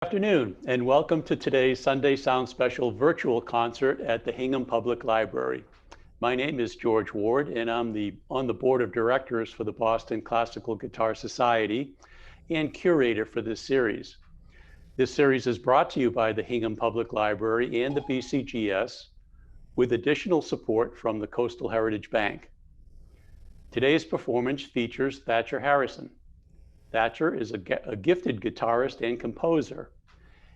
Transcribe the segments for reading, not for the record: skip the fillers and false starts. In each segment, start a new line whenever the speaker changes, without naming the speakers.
Afternoon, and welcome to today's Sunday Sound Special virtual concert at the Hingham Public Library. My name is George Ward, and I'm on the board of directors for the Boston Classical Guitar Society and curator for this series. This series is brought to you by the Hingham Public Library and the BCGS, with additional support from the Coastal Heritage Bank. Today's performance features Thatcher Harrison. Thatcher is a gifted guitarist and composer.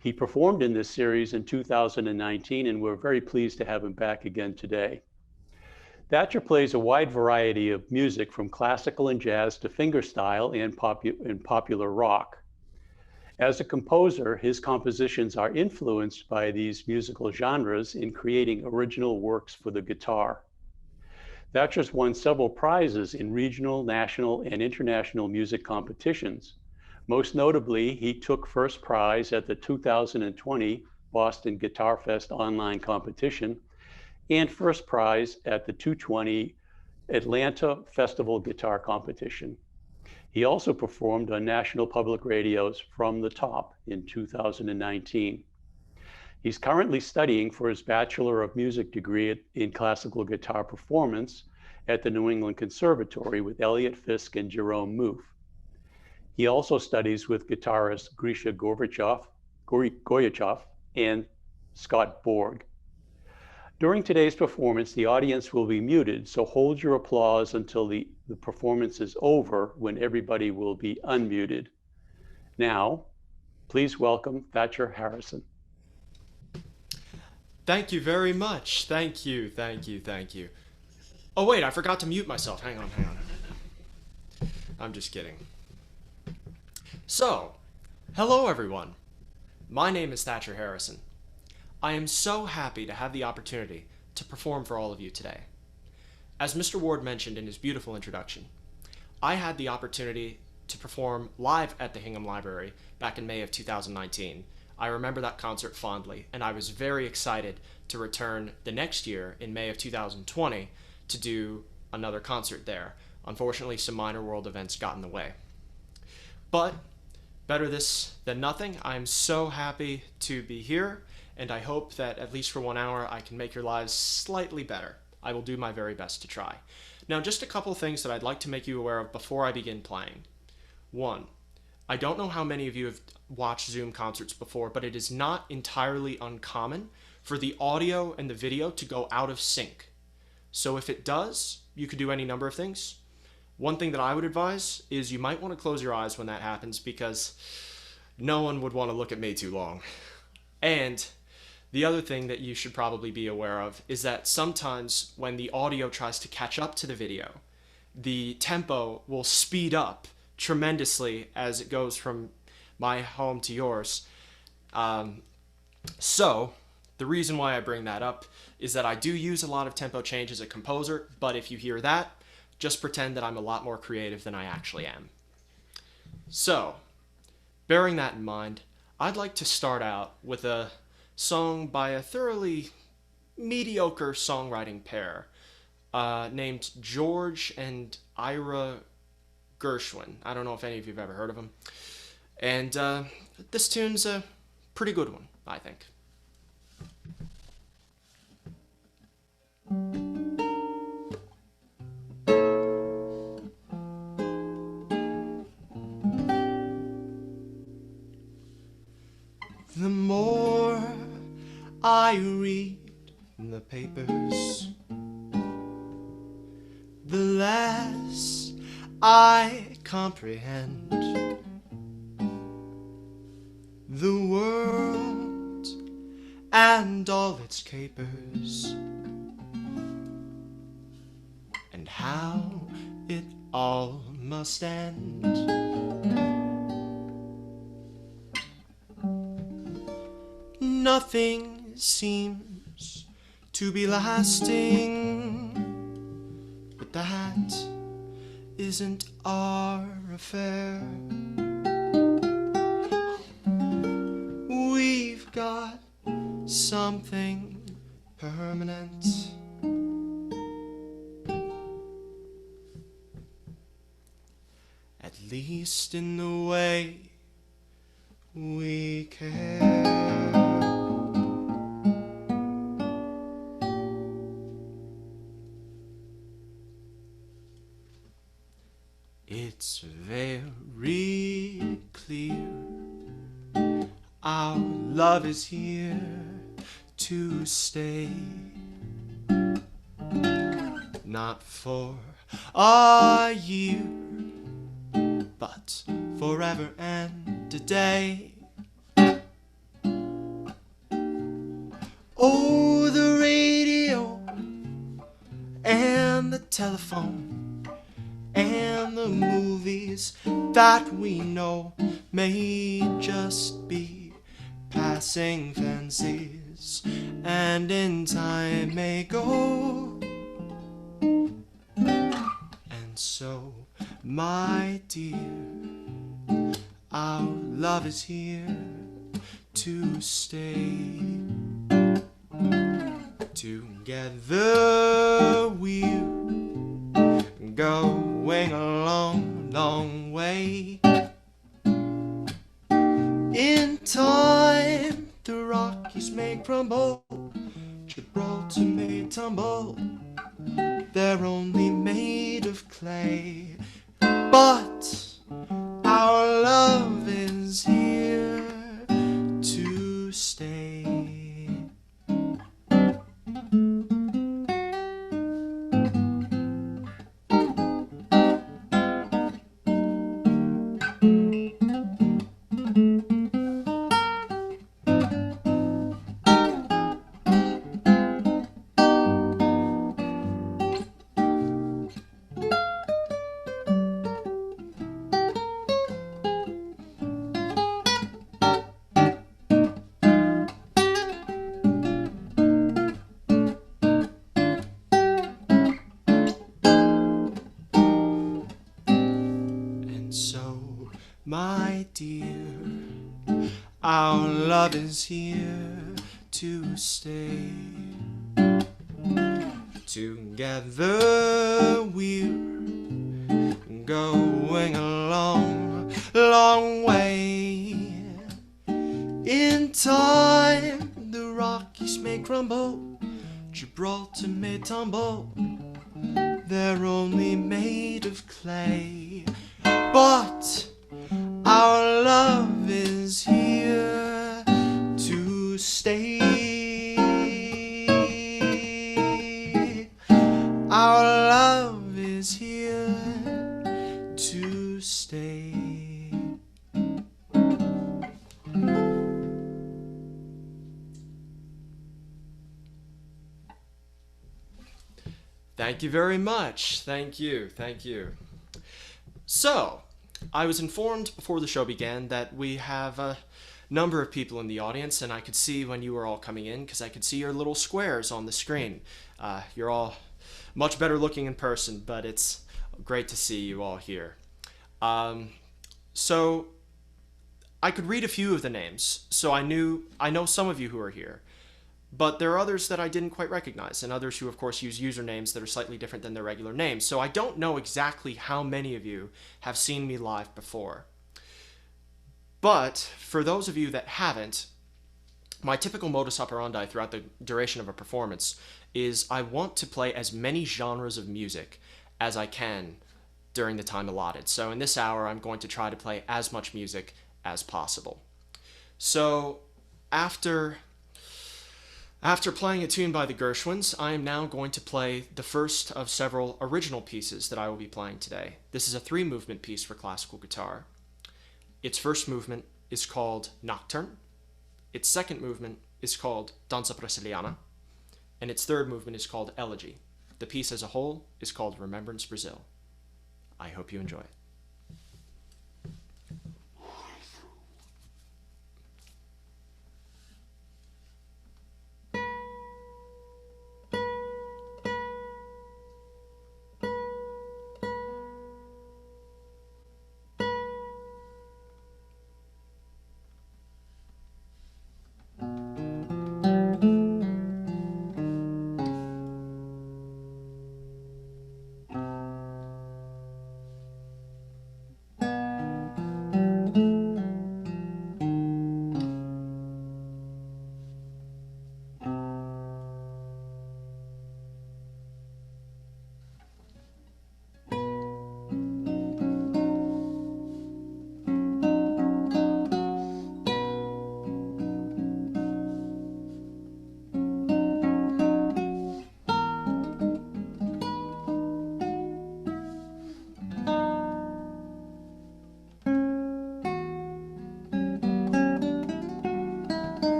He performed in this series in 2019, and we're very pleased to have him back again today. Thatcher plays a wide variety of music from classical and jazz to fingerstyle and popular rock. As a composer, his compositions are influenced by these musical genres in creating original works for the guitar. Thatcher's won several prizes in regional, national, and international music competitions. Most notably, he took first prize at the 2020 Boston Guitar Fest online competition and first prize at the 2020 Atlanta Festival Guitar Competition. He also performed on National Public Radio's From the Top in 2019. He's currently studying for his Bachelor of Music degree in classical guitar performance at the New England Conservatory with Elliot Fisk and Jerome Moof. He also studies with guitarist Grisha Goyachov and Scott Borg. During today's performance, the audience will be muted, so hold your applause until the performance is over, when everybody will be unmuted. Now, please welcome Thatcher Harrison.
Thank you very much. Thank you. Oh wait, I forgot to mute myself. Hang on. I'm just kidding. So, hello everyone. My name is Thatcher Harrison. I am so happy to have the opportunity to perform for all of you today. As Mr. Ward mentioned in his beautiful introduction, I had the opportunity to perform live at the Hingham Library back in May of 2019. I remember that concert fondly, and I was very excited to return the next year in May of 2020 to do another concert there. Unfortunately, some minor world events got in the way. But better this than nothing. I'm so happy to be here, and I hope that at least for 1 hour I can make your lives slightly better. I will do my very best to try. Now, just a couple of things that I'd like to make you aware of before I begin playing. One, I don't know how many of you have watched Zoom concerts before, but it is not entirely uncommon for the audio and the video to go out of sync. So if it does, you could do any number of things. One thing that I would advise is you might want to close your eyes when that happens, because no one would want to look at me too long. And the other thing that you should probably be aware of is that sometimes when the audio tries to catch up to the video, the tempo will speed up tremendously as it goes from my home to yours. So the reason why I bring that up is that I do use a lot of tempo change as a composer, but if you hear that, just pretend that I'm a lot more creative than I actually am. So, bearing that in mind, I'd like to start out with a song by a thoroughly mediocre songwriting pair named George and Ira Gershwin. I don't know if any of you have ever heard of them. And this tune's a pretty good one, I think. The more I read in the papers, the less I comprehend the world and all its capers, and how it all must end. Nothing seems to be lasting, but that isn't our affair. We've got something permanent. At least in the way we care. It's very clear our love is here to stay, not for a year, but forever and a day. Oh, the radio and the telephone and the movies that we know may just be passing fancies, and in time may go. And so, my dear, our love is here to stay. Together we're going a long, long way. In time, the Rockies may crumble, Gibraltar may tumble. They're only made of clay, but our love is here to stay. My dear, our love is here to stay. Together we're going a long, long way. In time, the Rockies may crumble, Gibraltar may tumble. They're only made of clay, but our love is here to stay. Our love is here to stay. Thank you very much. Thank you. Thank you. So, I was informed before the show began that we have a number of people in the audience, and I could see when you were all coming in because I could see your little squares on the screen. You're all much better looking in person, but it's great to see you all here. So I could read a few of the names, so I know some of you who are here. But there are others that I didn't quite recognize, and others who, of course, use usernames that are slightly different than their regular names. So I don't know exactly how many of you have seen me live before. But for those of you that haven't, my typical modus operandi throughout the duration of a performance is I want to play as many genres of music as I can during the time allotted. So in this hour, I'm going to try to play as much music as possible. So after playing a tune by the Gershwins, I am now going to play the first of several original pieces that I will be playing today. This is a 3-movement piece for classical guitar. Its first movement is called Nocturne. Its second movement is called Danza Brasiliana. And its third movement is called Elegy. The piece as a whole is called Remembrance Brazil. I hope you enjoy it.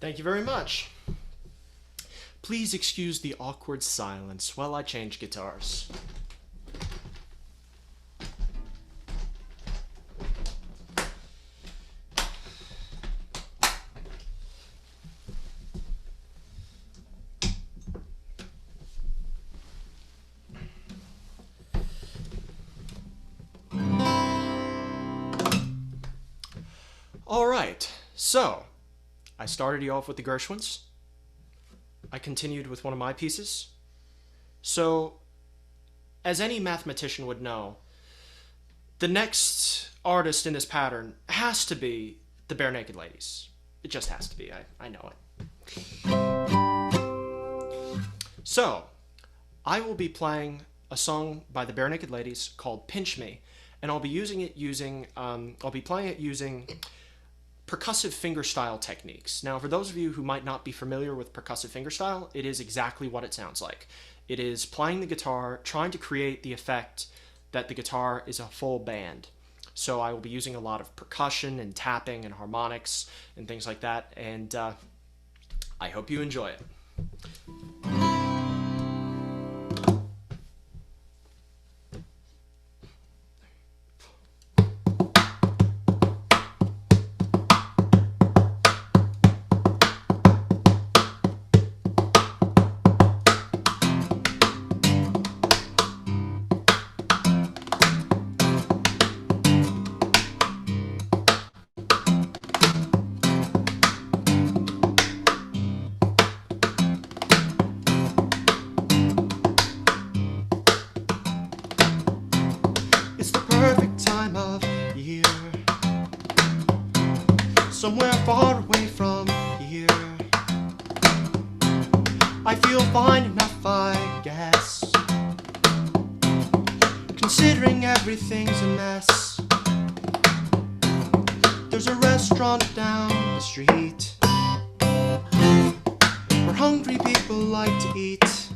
Thank you very much. Please excuse the awkward silence while I change guitars. All right, so I started you off with the Gershwins. I continued with one of my pieces. So, as any mathematician would know, the next artist in this pattern has to be the Bare Naked Ladies. It just has to be, I know it. So, I will be playing a song by the Bare Naked Ladies called Pinch Me, and I'll be playing it using percussive fingerstyle techniques. Now, for those of you who might not be familiar with percussive fingerstyle, it is exactly what it sounds like. It is playing the guitar, trying to create the effect that the guitar is a full band. So I will be using a lot of percussion and tapping and harmonics and things like that, and I hope you enjoy it. Somewhere far away from here, I feel fine enough, I guess, considering everything's a mess. There's a restaurant down the street where hungry people like to eat.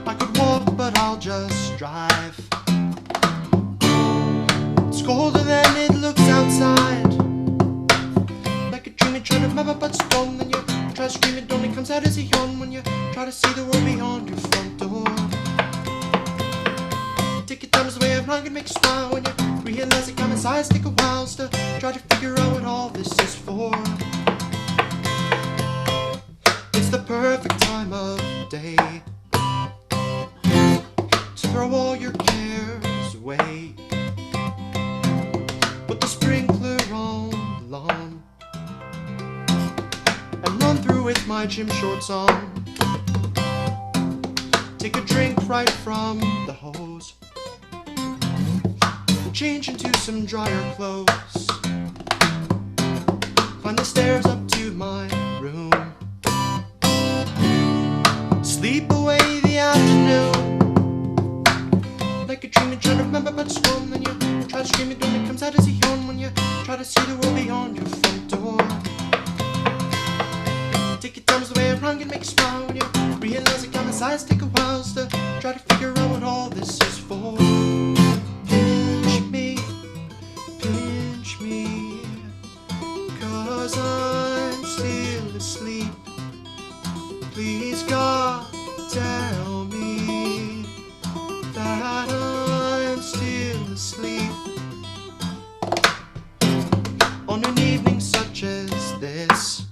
I could walk, but I'll just drive. It's colder than it looks outside. Like a dream you try to remember but stone. Then you try to scream, it only comes out as a yawn when you try to see the world beyond your front door. Take your time as the way of life can make you smile when you realize it comes eyes take a while to try to figure out what all this is for. It's the perfect time of day to throw all your cares away. Put the sprinkler on the lawn and run through with my gym shorts on. Take a drink right from the hose and change into some drier clothes. Climb the stairs up to my room, sleep away the afternoon. Like a dream you're trying to remember but it's gone. Then you try to scream it only comes out as a yawn when you try to see the world beyond your front door. Take your time as the way around can make you smile when you realize it comes eyes take a while to try to figure out what all this is for. Pinch me, 'cause I'm still asleep. Please God, tell me that I'm still asleep on an evening such as this.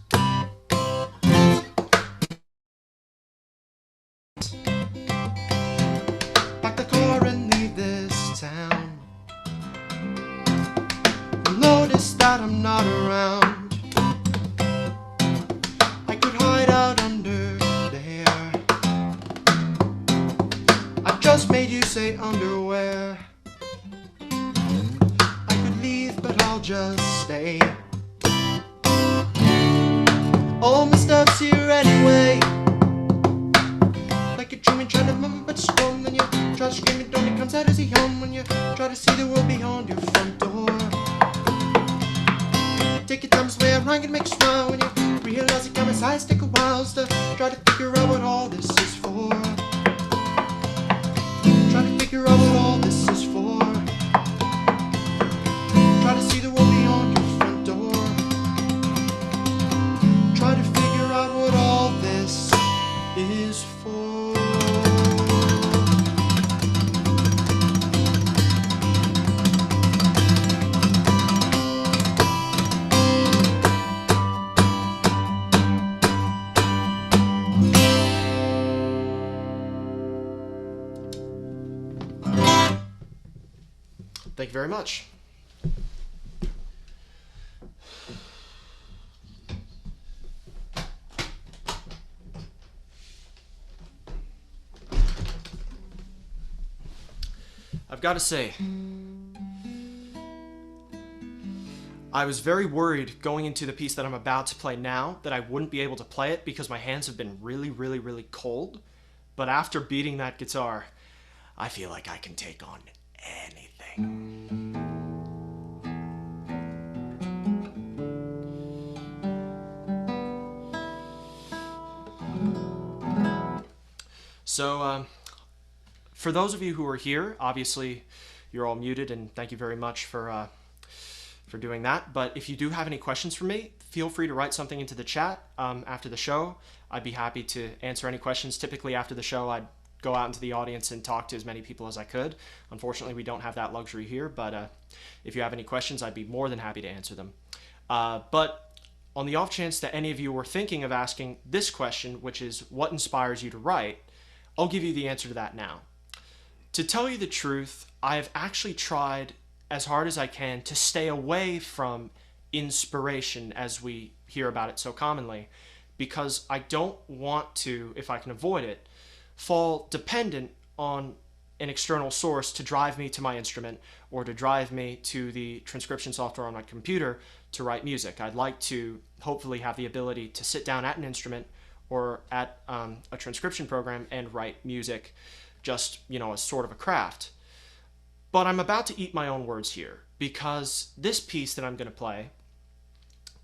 Pack the car and leave this town. Notice that I'm not around. I could hide out under there. I've just made you say underwear. I could leave, but I'll just stay. All my stuff's here anyway. Like a dream you're trying to remember but it's gone. Then you try to scream it only comes out as a yawn when you try to see the world beyond your front door. Take your time as way around can make you smile when you realize it comes eyes take a while to try to figure out what all this is for. Try to figure out what all this is for. Try to see the world beyond your front door. Thank you very much. I've got to say, I was very worried going into the piece that I'm about to play now that I wouldn't be able to play it because my hands have been really, really, really cold. But after beating that guitar, I feel like I can take on anything. So, for those of you who are here, obviously you're all muted, and thank you very much for doing that. But if you do have any questions for me, feel free to write something into the chat after the show. I'd be happy to answer any questions. Typically after the show, I'd go out into the audience and talk to as many people as I could. Unfortunately, we don't have that luxury here, but if you have any questions, I'd be more than happy to answer them. But on the off chance that any of you were thinking of asking this question, which is what inspires you to write, I'll give you the answer to that now. To tell you the truth, I have actually tried as hard as I can to stay away from inspiration as we hear about it so commonly, because I don't want to, if I can avoid it, fall dependent on an external source to drive me to my instrument or to drive me to the transcription software on my computer to write music. I'd like to hopefully have the ability to sit down at an instrument or at a transcription program and write music, just, as sort of a craft. But I'm about to eat my own words here, because this piece that I'm going to play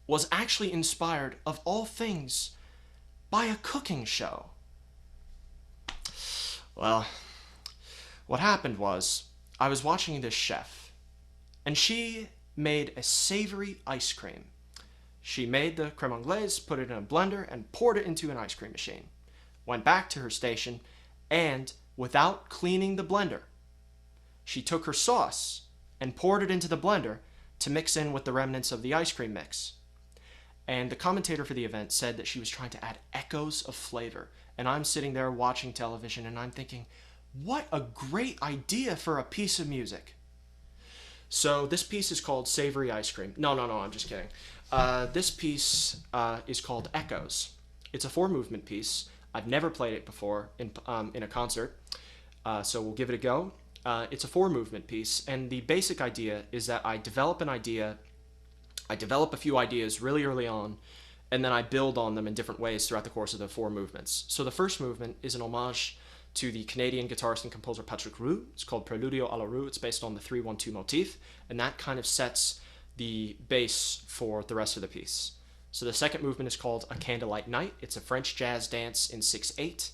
was actually inspired, of all things, by a cooking show. Well, what happened was, I was watching this chef, and she made a savory ice cream. She made the creme anglaise, put it in a blender, and poured it into an ice cream machine. Went back to her station, and without cleaning the blender, she took her sauce and poured it into the blender to mix in with the remnants of the ice cream mix. And the commentator for the event said that she was trying to add echoes of flavor. And I'm sitting there watching television and I'm thinking, what a great idea for a piece of music. So this piece is called Savory Ice Cream. No, I'm just kidding. This piece is called Echoes. It's a 4-movement piece. I've never played it before in a concert, so we'll give it a go. It's a 4-movement piece, and the basic idea is that I develop an idea, I develop a few ideas really early on, and then I build on them in different ways throughout the course of the 4 movements. So the first movement is an homage to the Canadian guitarist and composer Patrick Roux. It's called Preludio à la Roux. It's based on the 3-1-2 motif, and that kind of sets the base for the rest of the piece. So the second movement is called A Candlelight Night. It's a French jazz dance in 6/8,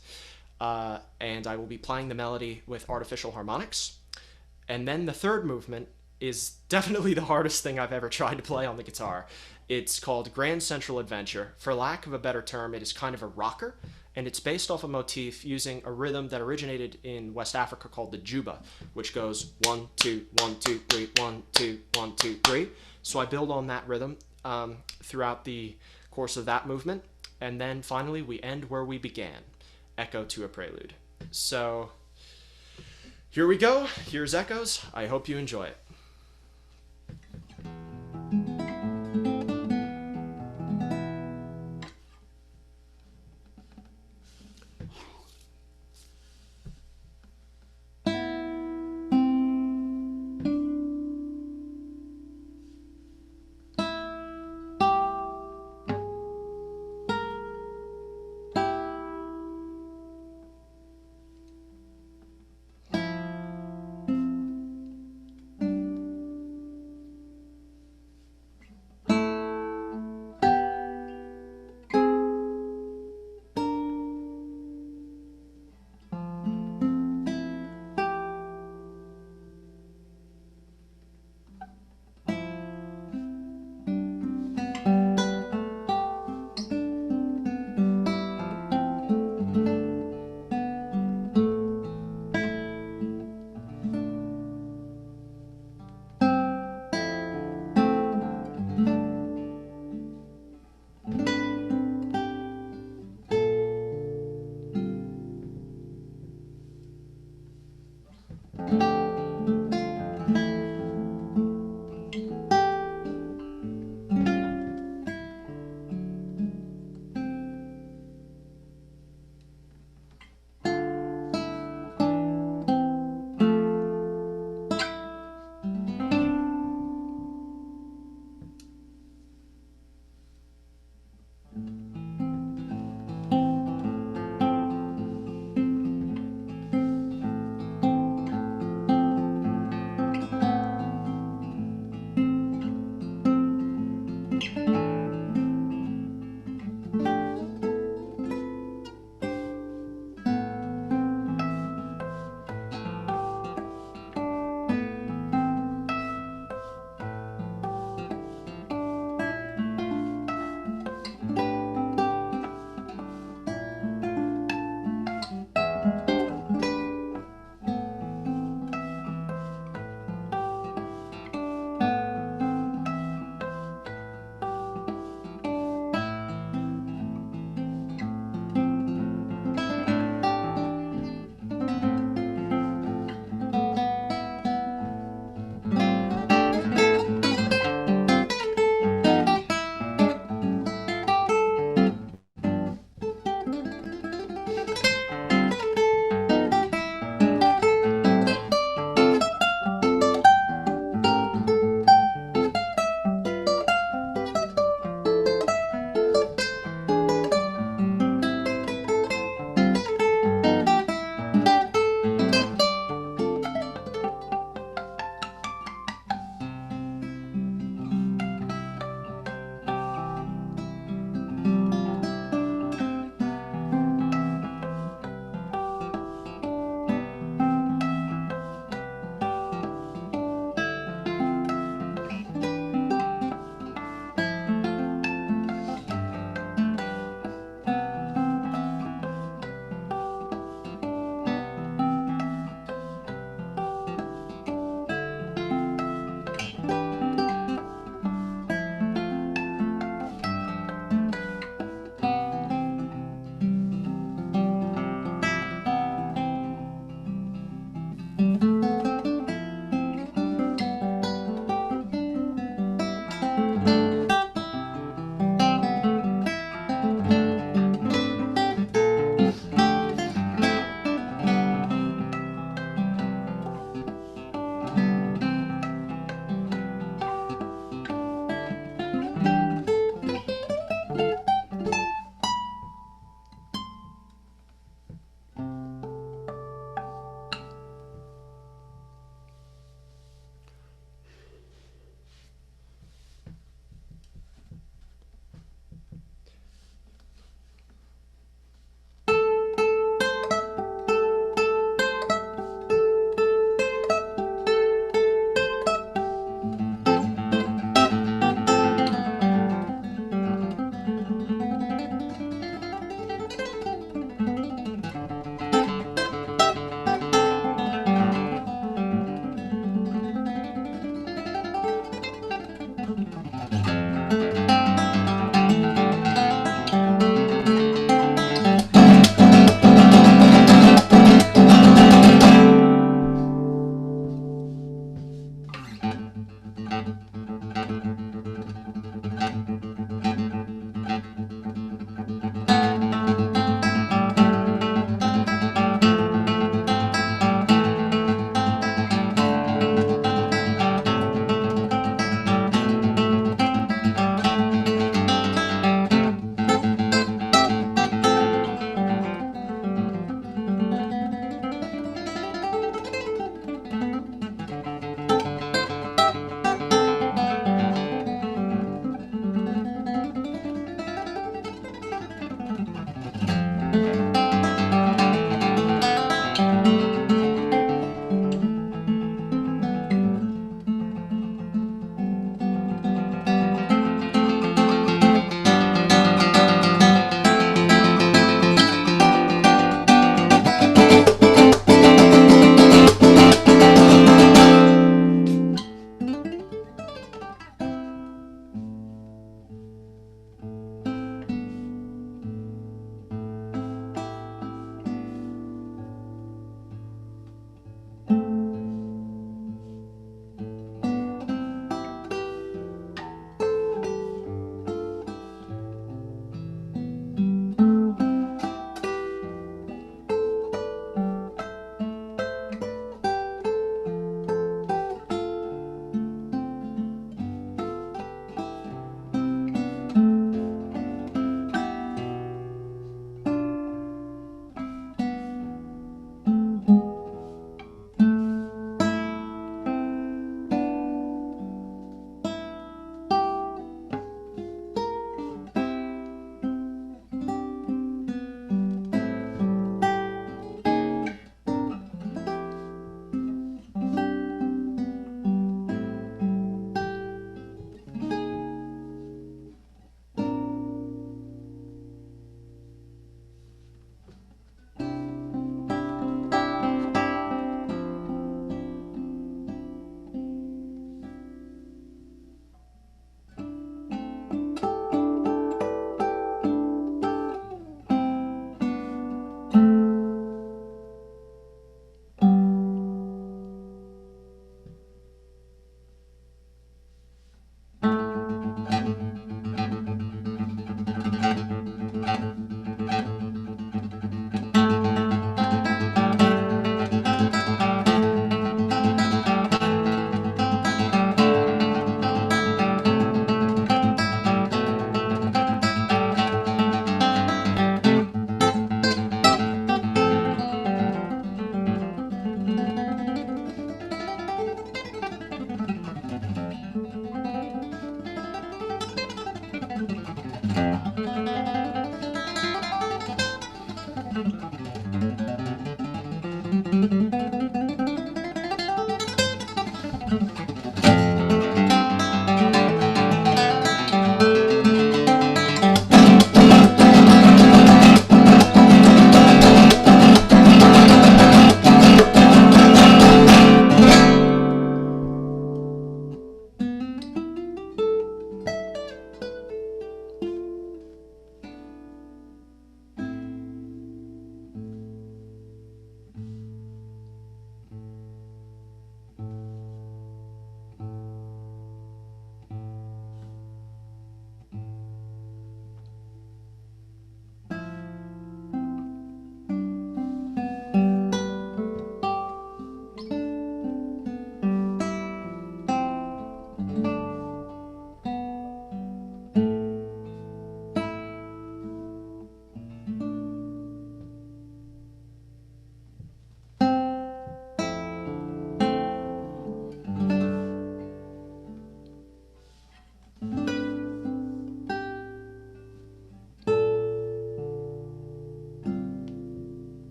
and I will be playing the melody with artificial harmonics. And then the third movement is definitely the hardest thing I've ever tried to play on the guitar. It's called Grand Central Adventure. For lack of a better term, it is kind of a rocker, and it's based off a motif using a rhythm that originated in West Africa called the juba, which goes 1, 2, 1, 2, 3, 1, 2, 1, 2, 3. So I build on that rhythm throughout the course of that movement, and then finally we end where we began, echo to a prelude. So here we go. Here's Echoes. I hope you enjoy it.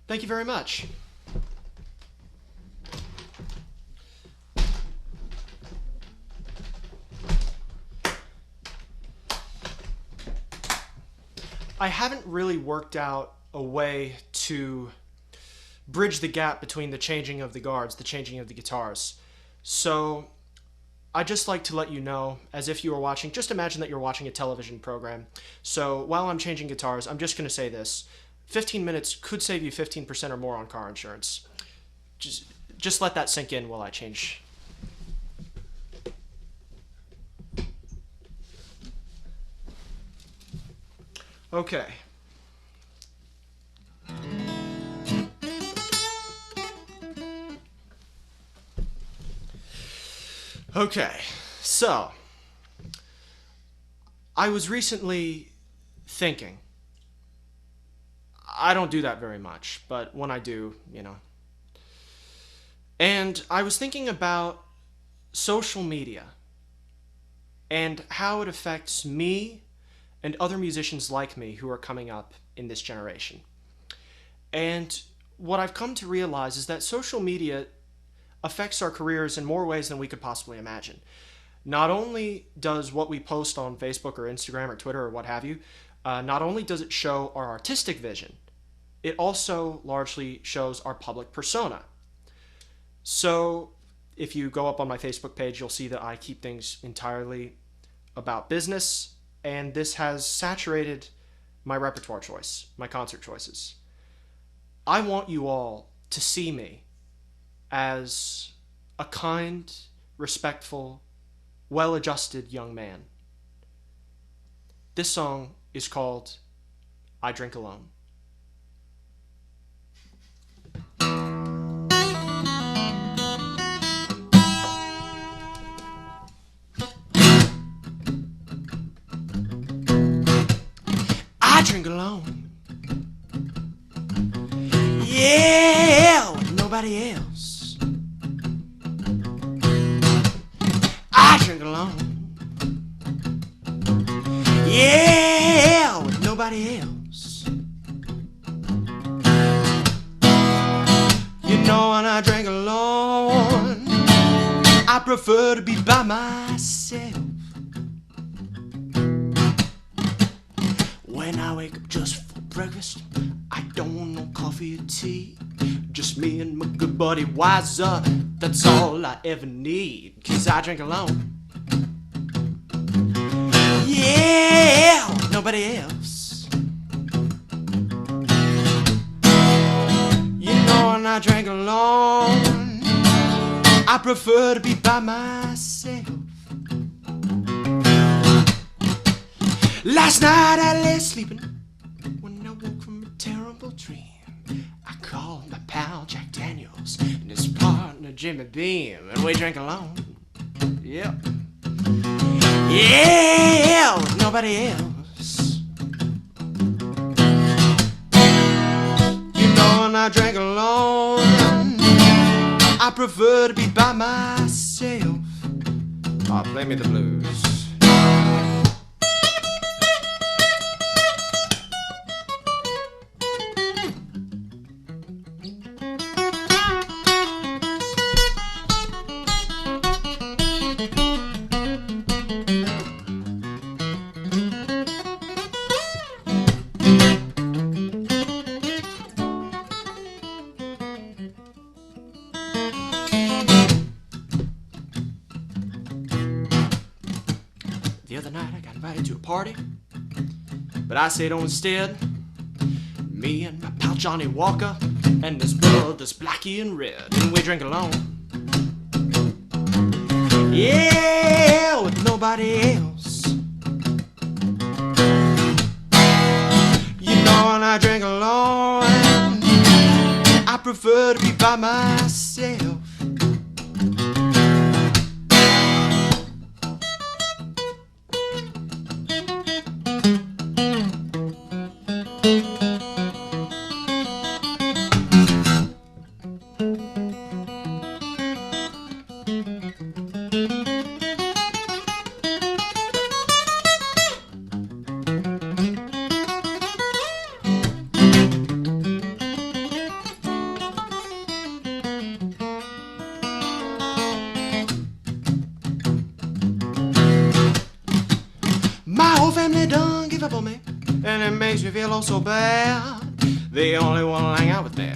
Thank you very much. I haven't really worked out a way to bridge the gap between the changing of the guards, the changing of the guitars. So I'd just like to let you know, as if you were watching, just imagine that you're watching a television program. So while I'm changing guitars, I'm just going to say this. 15 minutes could save you 15% or more on car insurance. Just let that sink in while I change. Okay. Okay, so I was recently thinking. I don't do that very much, but when I do, you know. And I was thinking about social media and how it affects me and other musicians like me who are coming up in this generation. And what I've come to realize is that social media affects our careers in more ways than we could possibly imagine. Not only does what we post on Facebook or Instagram or Twitter or what have you, not only does it show our artistic vision, it also largely shows our public persona. So if you go up on my Facebook page, you'll see that I keep things entirely about business, and this has saturated my repertoire choice, my concert choices. I want you all to see me as a kind, respectful, well-adjusted young man. This song is called I Drink Alone. I drink alone. Yeah, with nobody else. I drink alone. Yeah, with nobody else. You know, when I drink alone, I prefer to be by myself. When I wake up just for breakfast, I don't want no coffee or tea. Just me and my good buddy Wiser, that's all I ever need. 'Cause I drink alone. Yeah, nobody else. You know, when I drink alone, I prefer to be by myself. Last night I lay sleeping when I woke from a terrible dream. I called my pal Jack Daniels and his partner Jimmy Beam, and we drank alone. Yep. Yeah, with nobody else. You know, when I drink alone, I prefer to be by myself. Oh, play me the blues. The other night I got invited to a party, but I stayed home instead. Me and my pal Johnny Walker and his brothers Blackie and Red, and we drink alone. Yeah, with nobody else. You know, when I drink alone, I prefer to be by myself. unbelievable, man. And it makes me feel oh so bad. The only one to hang out with there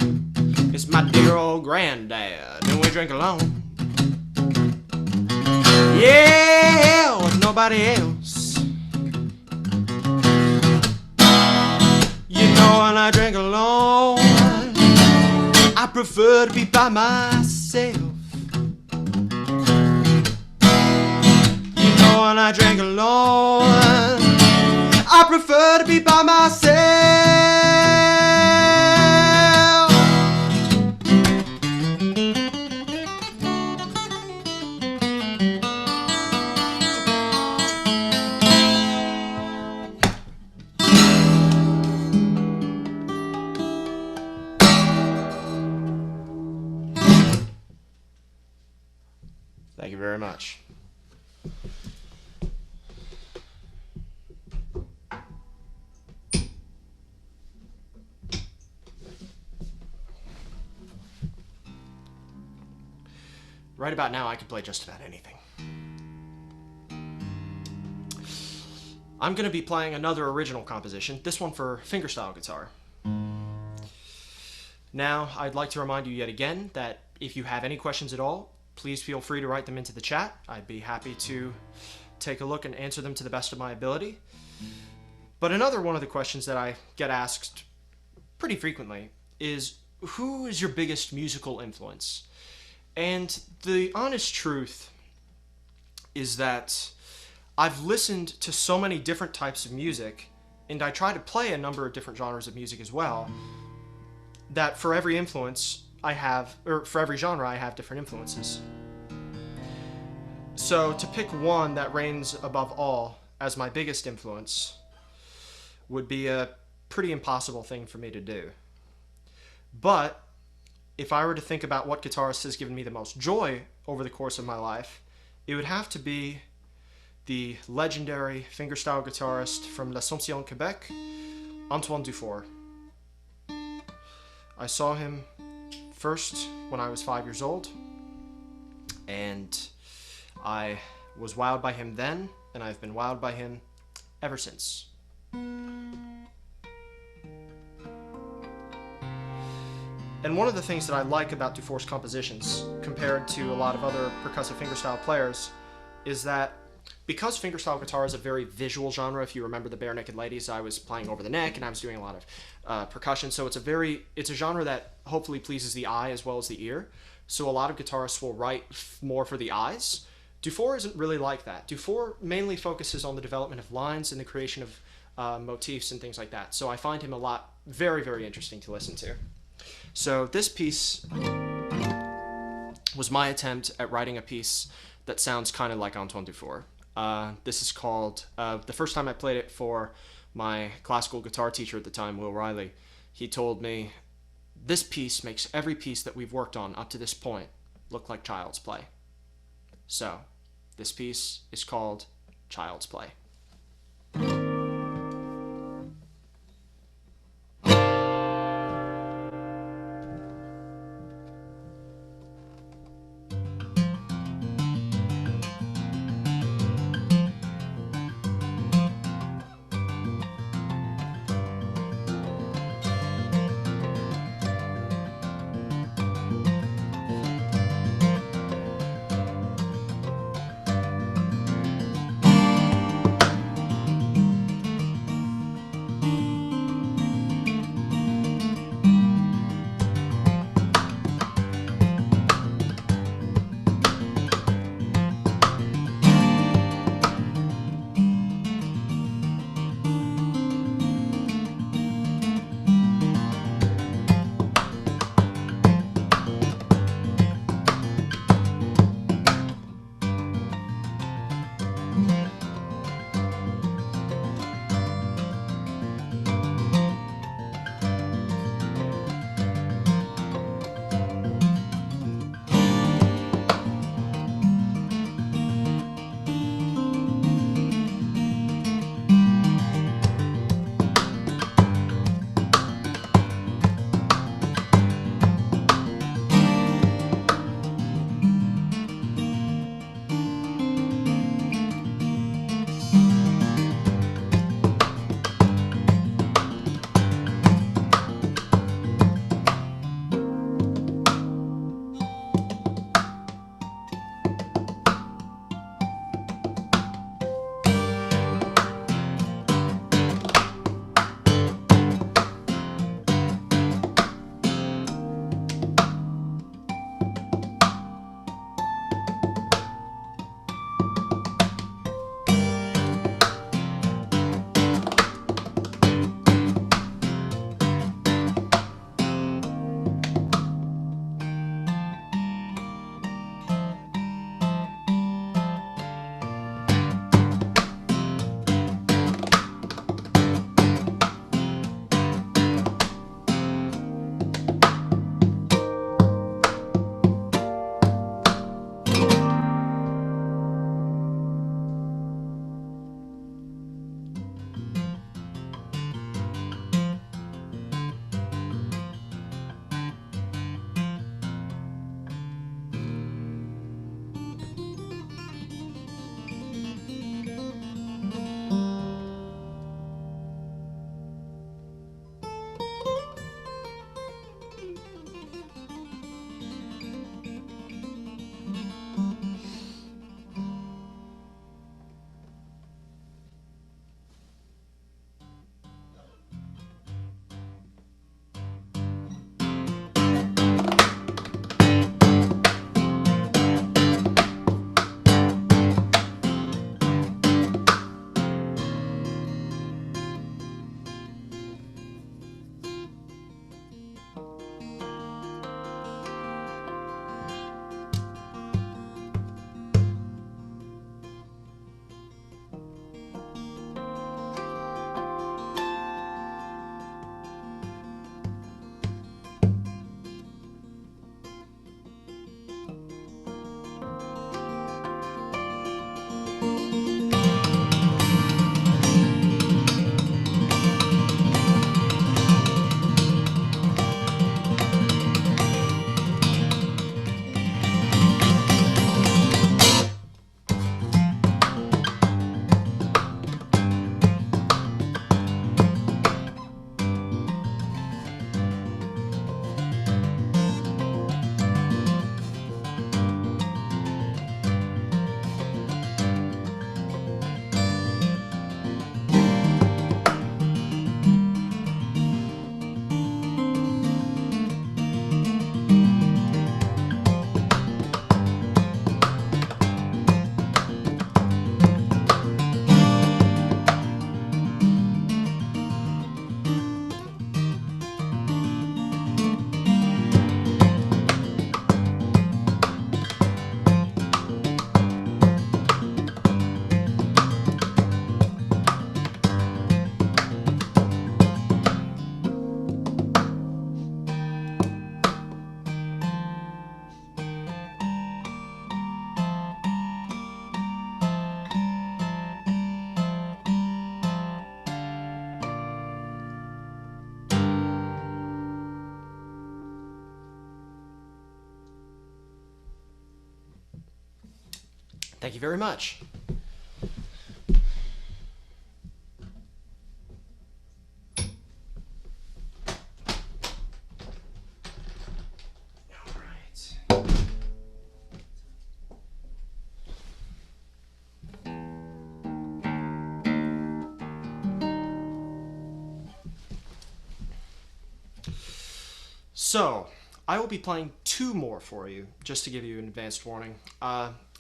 is my dear old granddad, and we drink alone. Yeah, with nobody else. You know, when I drink alone, I prefer to be by myself. You know, when I drink alone, I prefer to be by myself. Thank you very much. Right about now, I can play just about anything. I'm going to be playing another original composition, this one for fingerstyle guitar. Now, I'd like to remind you yet again that if you have any questions at all, please feel free to write them into the chat. I'd be happy to take a look and answer them to the best of my ability. But another one of the questions that I get asked pretty frequently is, who is your biggest musical influence? And the honest truth is that I've listened to so many different types of music, and I try to play a number of different genres of music as well, that for every influence I have, or for every genre I have different influences. So to pick one that reigns above all as my biggest influence would be a pretty impossible thing for me to do. But if I were to think about what guitarist has given me the most joy over the course of my life, it would have to be the legendary fingerstyle guitarist from l'Assomption, Quebec, Antoine Dufour. I saw him first when I was 5 years old, and I was wowed by him then, and I've been wowed by him ever since. And one of the things that I like about Dufour's compositions, compared to a lot of other percussive fingerstyle players, is that because fingerstyle guitar is a very visual genre, if you remember the Bare Naked Ladies, I was playing over the neck and I was doing a lot of percussion, so it's a genre that hopefully pleases the eye as well as the ear. So a lot of guitarists will write more for the eyes. Dufour isn't really like that. Dufour mainly focuses on the development of lines and the creation of motifs and things like that. So I find him very, very interesting to listen to. So this piece was my attempt at writing a piece that sounds kind of like Antoine Dufour. This is called, the first time I played it for my classical guitar teacher at the time, Will Riley, he told me, this piece makes every piece that we've worked on up to this point look like child's play. So, this piece is called Child's Play. Thank you very much. All right. So, I will be playing two more for you, just to give you an advanced warning.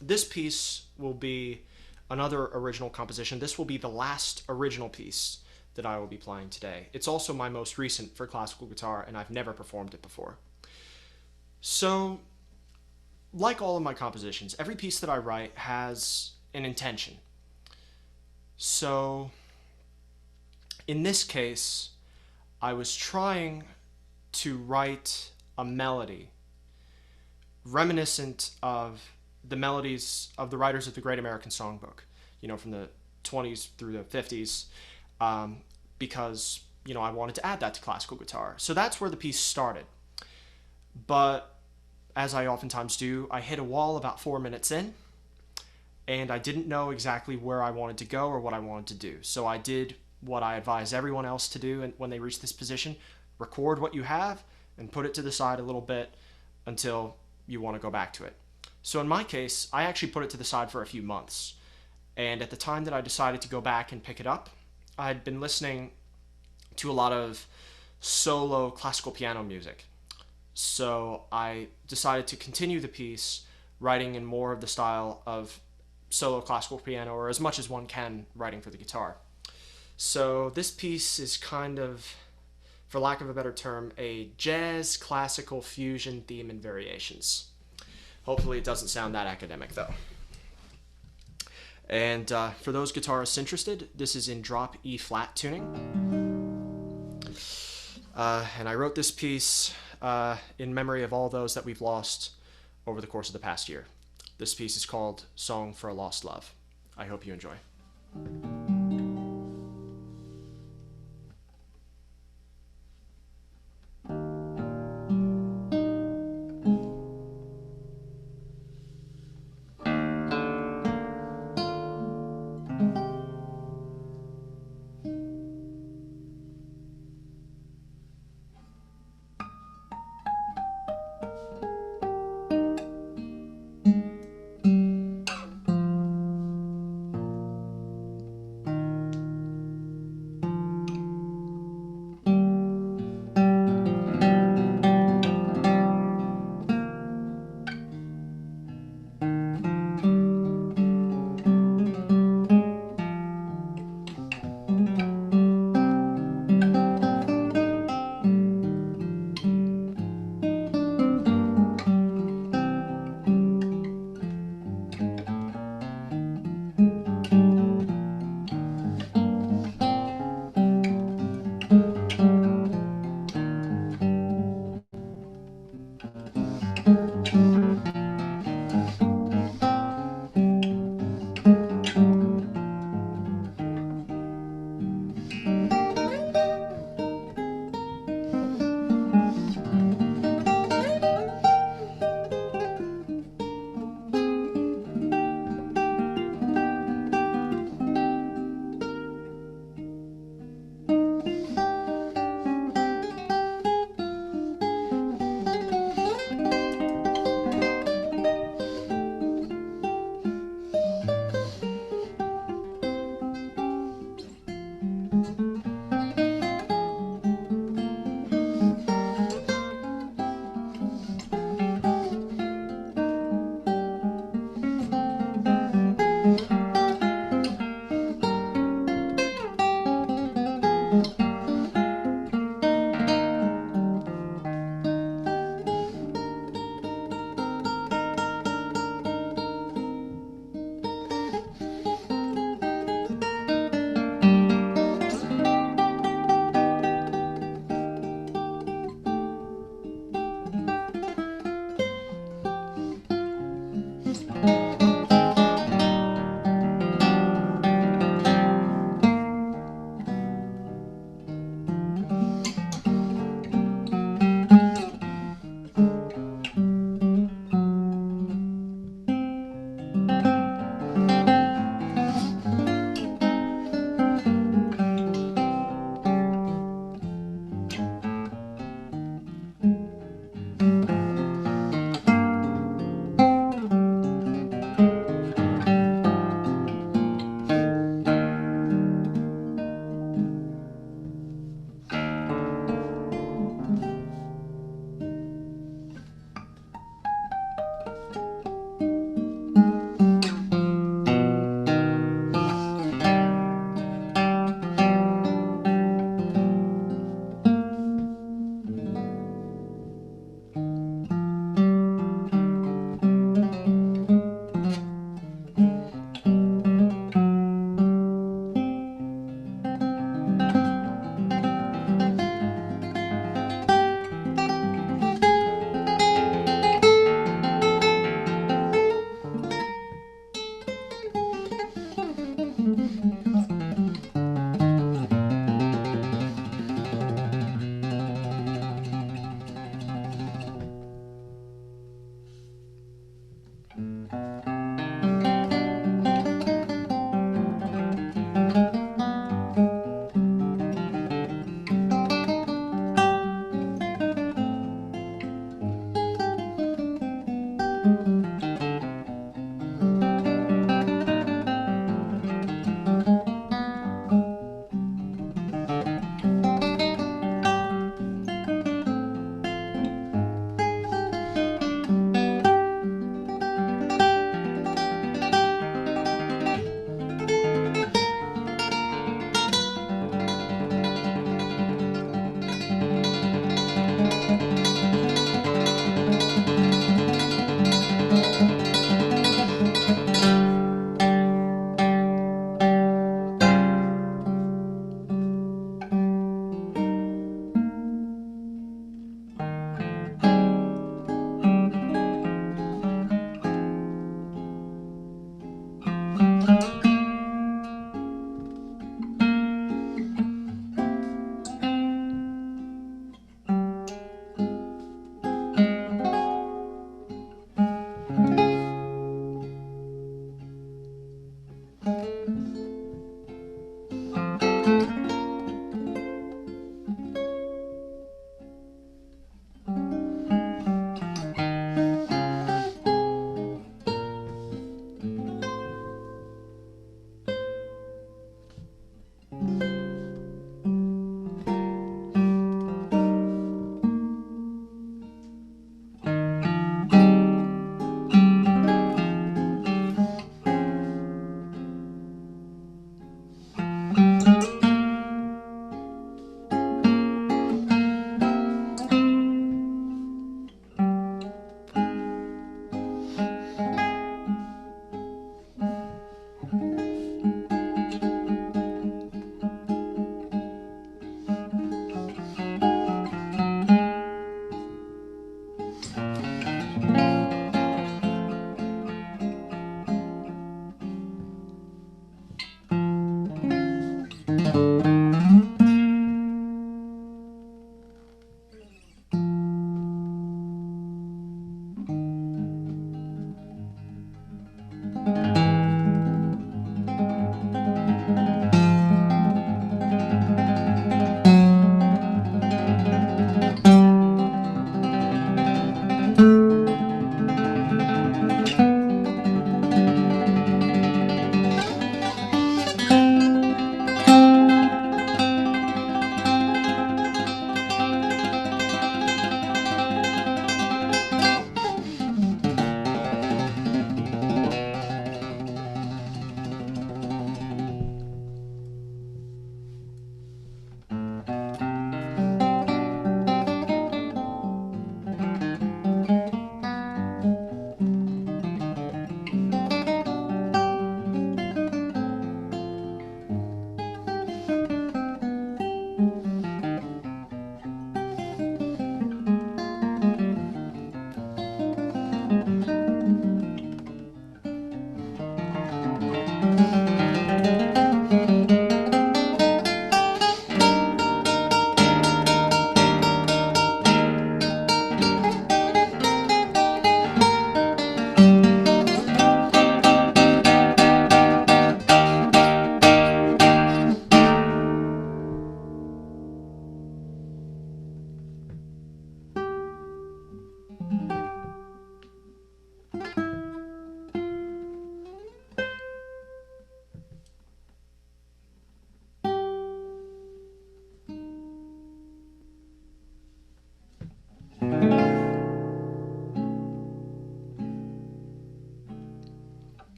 This piece will be another original composition. This will be the last original piece that I will be playing today. It's also my most recent for classical guitar, and I've never performed it before. So, like all of my compositions, every piece that I write has an intention. So, in this case, I was trying to write a melody reminiscent of the melodies of the writers of the Great American Songbook, from the 20s through the 50s, because, I wanted to add that to classical guitar. So that's where the piece started. But as I oftentimes do, I hit a wall about 4 minutes in, and I didn't know exactly where I wanted to go or what I wanted to do. So I did what I advise everyone else to do when they reach this position: record what you have and put it to the side a little bit until you want to go back to it. So in my case, I actually put it to the side for a few months. And at the time that I decided to go back and pick it up, I had been listening to a lot of solo classical piano music. So I decided to continue the piece, writing in more of the style of solo classical piano, or as much as one can writing for the guitar. So this piece is kind of, for lack of a better term, a jazz classical fusion theme and variations. Hopefully it doesn't sound that academic though. And for those guitarists interested, this is in drop E flat tuning. And I wrote this piece in memory of all those that we've lost over the course of the past year. This piece is called Song for a Lost Love. I hope you enjoy.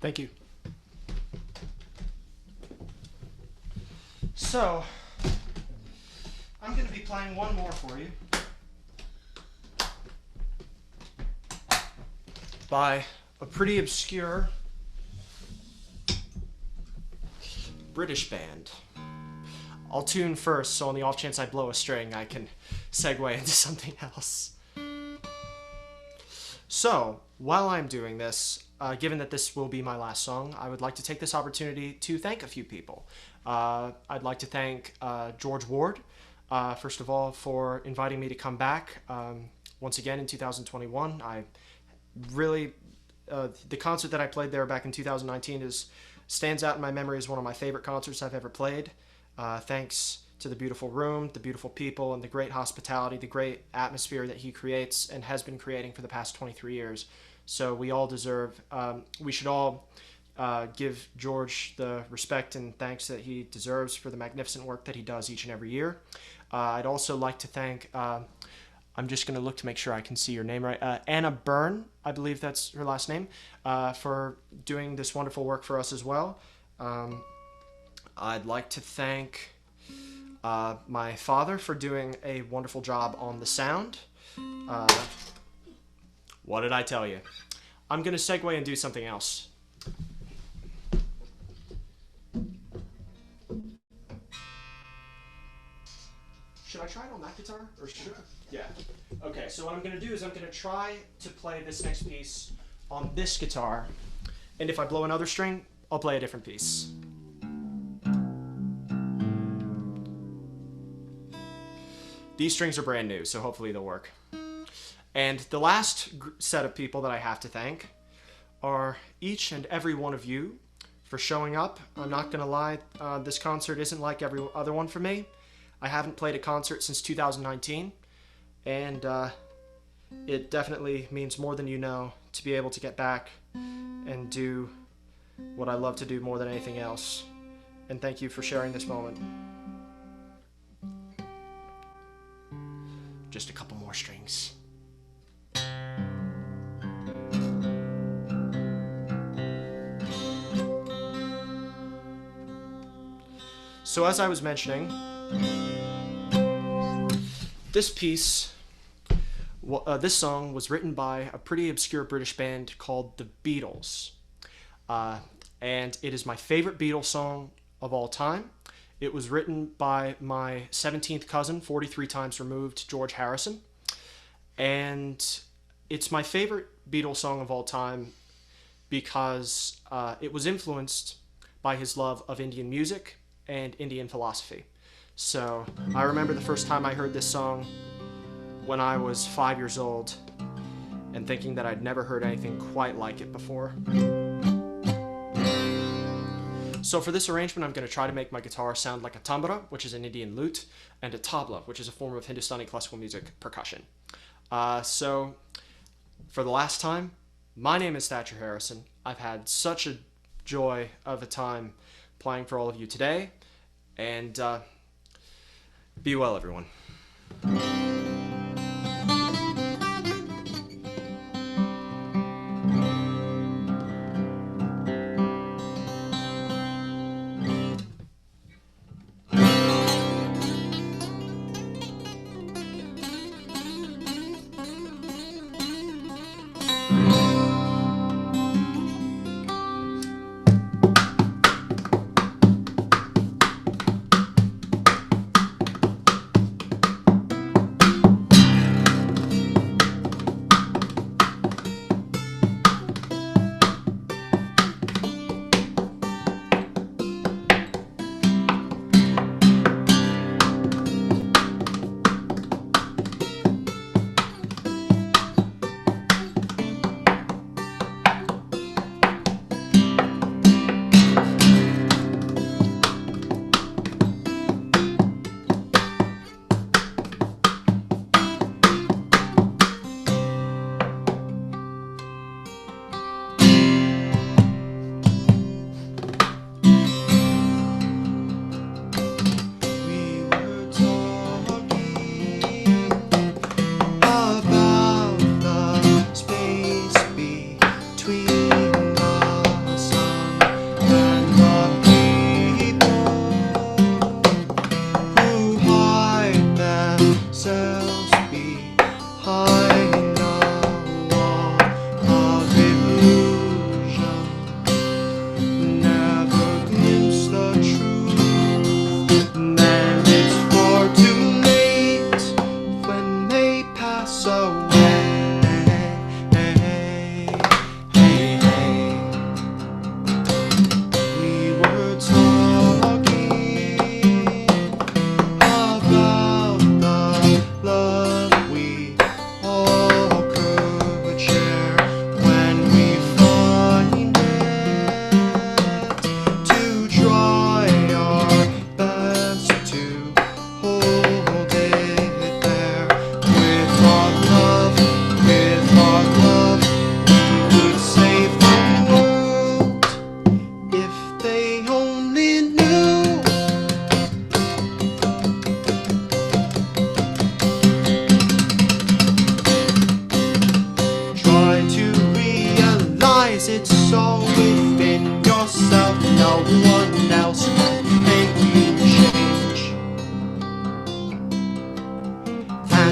Thank you. So, I'm going to be playing one more for you by a pretty obscure British band. I'll tune first, so on the off chance I blow a string, I can segue into something else. So, while I'm doing this, given that this will be my last song, I would like to take this opportunity to thank a few people. I'd like to thank George Ward, first of all, for inviting me to come back once again in 2021. I really, the concert that I played there back in 2019 stands out in my memory as one of my favorite concerts I've ever played. Thanks to the beautiful room, the beautiful people, and the great hospitality, the great atmosphere that he creates and has been creating for the past 23 years. So we all deserve, we should all give George the respect and thanks that he deserves for the magnificent work that he does each and every year. I'd also like to thank, I'm just going to look to make sure I can see your name right, Anna Byrne, I believe that's her last name, for doing this wonderful work for us as well. I'd like to thank my father for doing a wonderful job on the sound. What did I tell you? I'm going to segue and do something else. Should I try it on that guitar? Or should I? Yeah. Okay, so what I'm going to do is I'm going to try to play this next piece on this guitar. And if I blow another string, I'll play a different piece. These strings are brand new, so hopefully they'll work. And the last set of people that I have to thank are each and every one of you for showing up. I'm not going to lie, this concert isn't like every other one for me. I haven't played a concert since 2019, and it definitely means more than you know to be able to get back and do what I love to do more than anything else. And thank you for sharing this moment. Just a couple more strings. So as I was mentioning, this piece, this song was written by a pretty obscure British band called the Beatles. And it is my favorite Beatles song of all time. It was written by my 17th cousin, 43 times removed, George Harrison. And it's my favorite Beatles song of all time because it was influenced by his love of Indian music and Indian philosophy. So I remember the first time I heard this song when I was 5 years old and thinking that I'd never heard anything quite like it before. So for this arrangement, I'm going to try to make my guitar sound like a tambura, which is an Indian lute, and a tabla, which is a form of Hindustani classical music percussion. So for the last time, my name is Thatcher Harrison. I've had such a joy of a time playing for all of you today, and be well, everyone.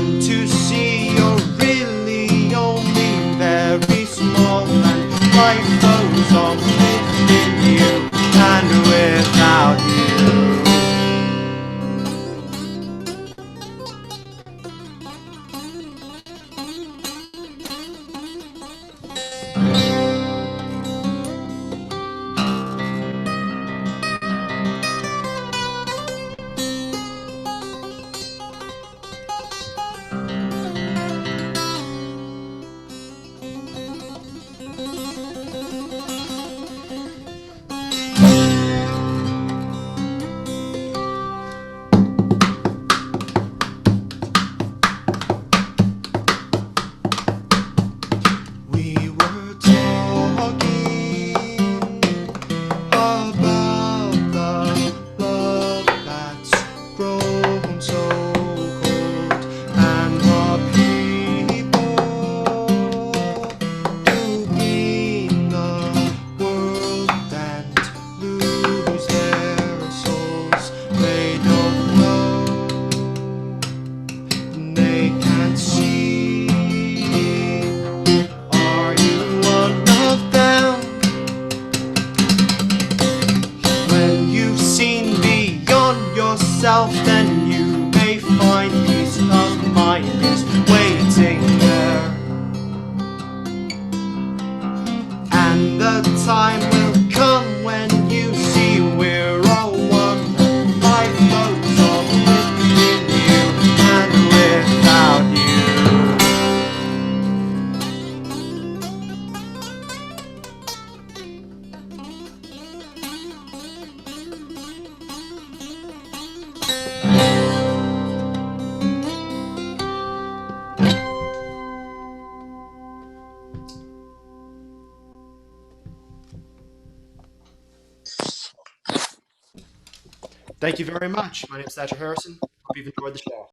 and to see you're really only very small, and life goes on within you and without you. Then you may find peace of mind is waiting there, and the time will come when you see we're all one. Life goes on within you and without you.
Thank you very much. My name is Thatcher Harrison. Hope you've enjoyed the show.